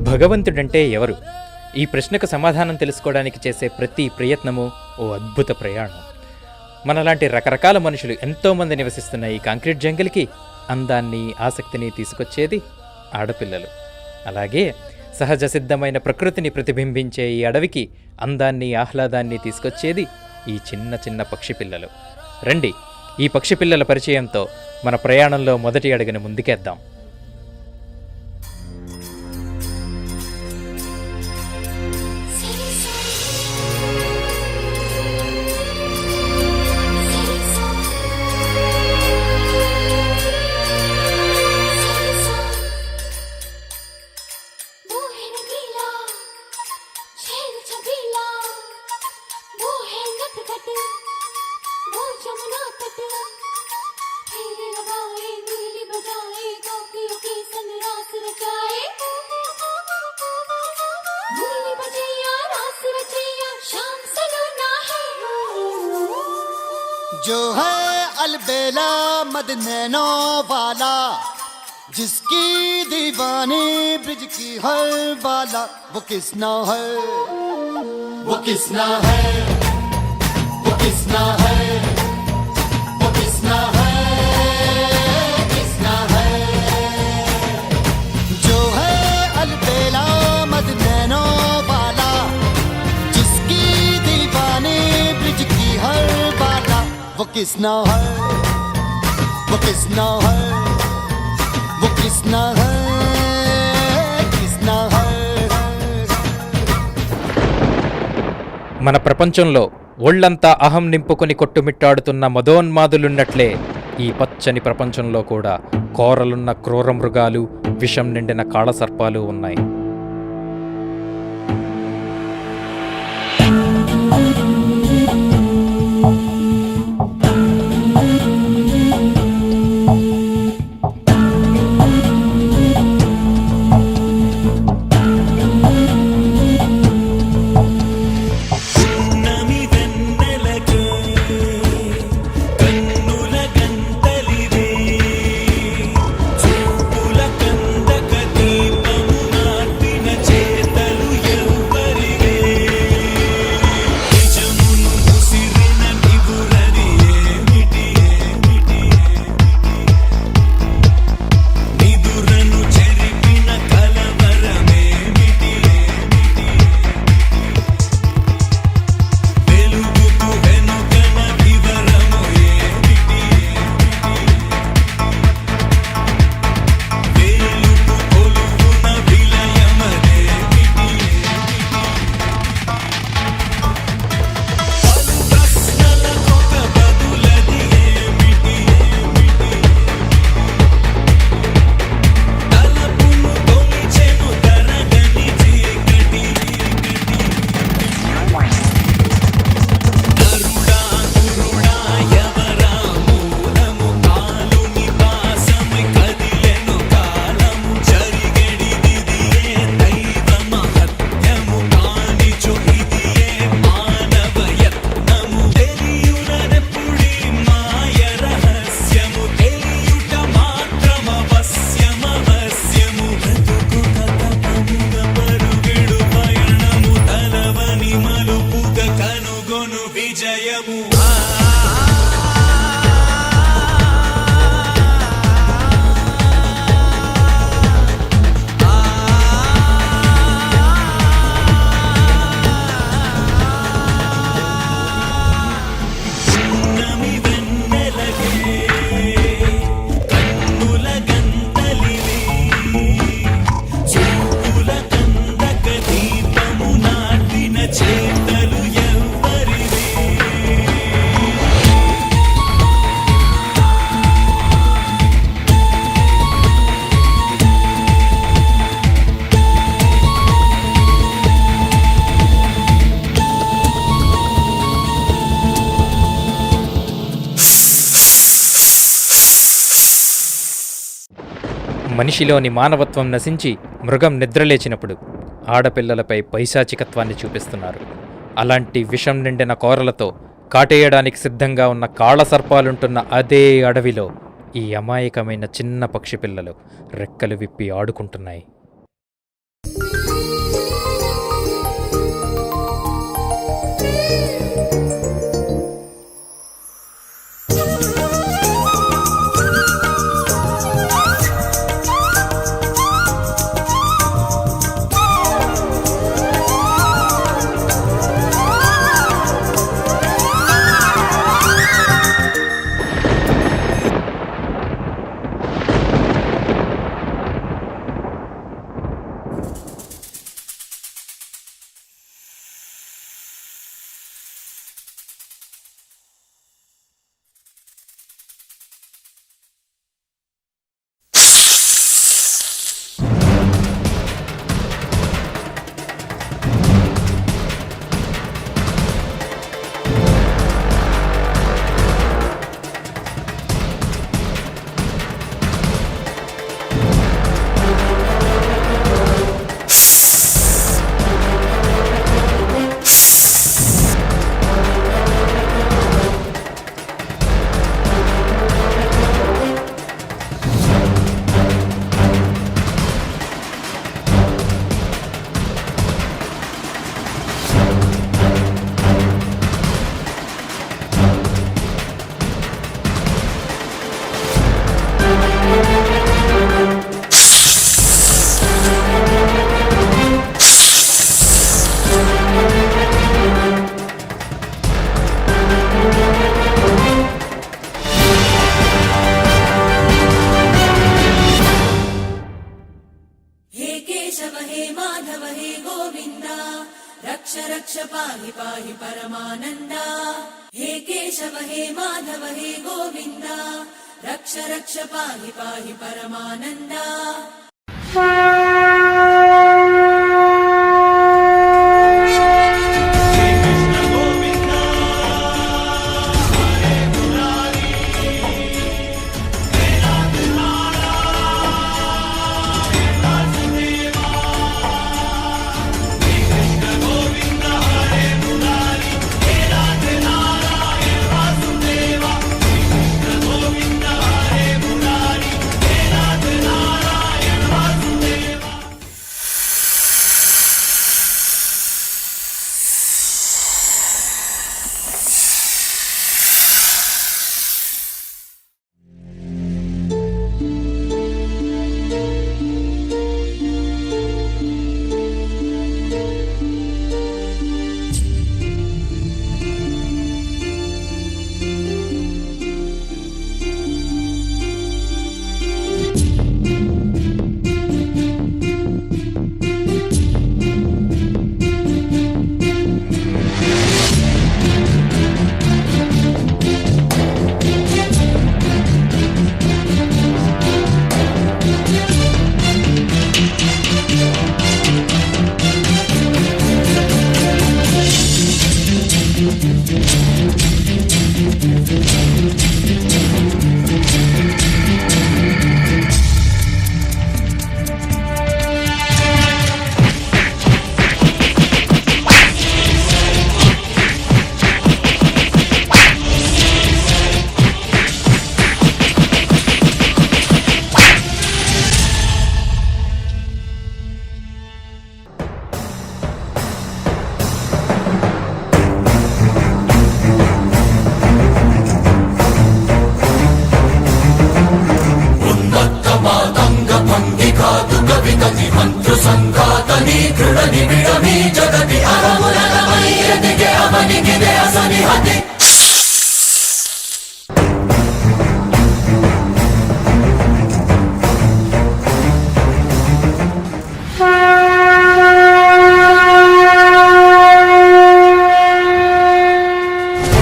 భగవంతుడంటే ఎవరు? ఈ ప్రశ్నకు సమాధానం తెలుసుకోవడానికి చేసే ప్రతి ప్రయత్నము ఓ అద్భుత ప్రయాణం. మనలాంటి రకరకాల మనుషులు ఎంతోమంది నివసిస్తున్న ఈ కాంక్రీట్ జంగిల్కి అందాన్ని, ఆసక్తిని తీసుకొచ్చేది ఆడపిల్లలు. అలాగే సహజ సిద్ధమైన ప్రకృతిని ప్రతిబింబించే ఈ అడవికి అందాన్ని, ఆహ్లాదాన్ని తీసుకొచ్చేది ఈ చిన్న చిన్న పక్షి పిల్లలు. రండి, ఈ పక్షి పిల్లల పరిచయంతో మన ప్రయాణంలో మొదటి అడుగుని ముందుకేద్దాం. जो है अलबेला मदनैनो वाला, जिसकी दीवानी ब्रिज की हर बाला, वो किसना है, वो किसना है, वो किसना है, वो किसना है, किसना है। जो है अलबेला मदनैनो वाला, जिसकी दीवानी ब्रिज की हर बाला, वो किसना है, वो किसना है, वो किसना है, किसना है। మన ప్రపంచంలో ఒళ్లంతా అహం నింపుకొని కొట్టుమిట్టాడుతున్న మదోన్మాదులున్నట్లే ఈ పచ్చని ప్రపంచంలో కూడా కోరలున్న క్రూర మృగాలు, విషం నిండిన కాళసర్పాలు ఉన్నాయి. మనిషిలోని మానవత్వం నశించి మృగం నిద్రలేచినప్పుడు ఆడపిల్లలపై పైశాచికత్వాన్ని చూపిస్తున్నారు. అలాంటి విషం నిండిన కోరలతో కాటేయడానికి సిద్ధంగా ఉన్న కాళసర్పాలుంటున్న అదే అడవిలో ఈ అమాయకమైన చిన్న పక్షి పిల్లలు రెక్కలు విప్పి ఆడుకుంటున్నాయి. केशव हे माधव हे गोविन्दा रक्ष रक्ष पाहि पाहि परमानन्दा हे केशव हे माधव हे गोविन्दा रक्ष रक्ष पाहि पाहि परमानन्दा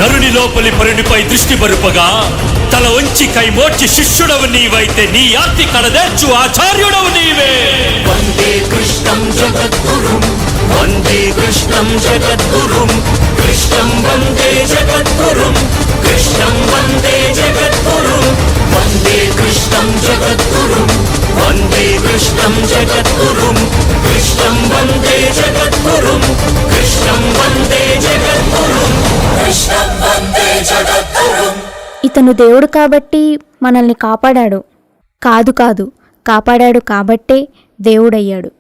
నరుని లోపలి పరునిపై దృష్టి బరుపగా తల వంచి కైమోర్చి శిష్యుడవు నీవైతే నీ ఆర్తి కడదేర్చు ఆచార్యుడవు నీవే. వందే కృష్ణం జగద్గురుం వందే కృష్ణం జగద్గురుం కృష్ణం వందే జగద్గురుం కృష్ణం వందే జగద్గురుం వందే కృష్ణం జగద్గురుం వందే కృష్ణం జగద్గురుం కృష్ణం వందే జగద్గురుం కృష్ణం వందే జగద్గురుం కృష్ణం వందే జగద్గురుం. ఇతను దేవుడు కాబట్టి మనల్ని కాపాడాడు. కాదు కాపాడాడు కాబట్టే దేవుడయ్యాడు.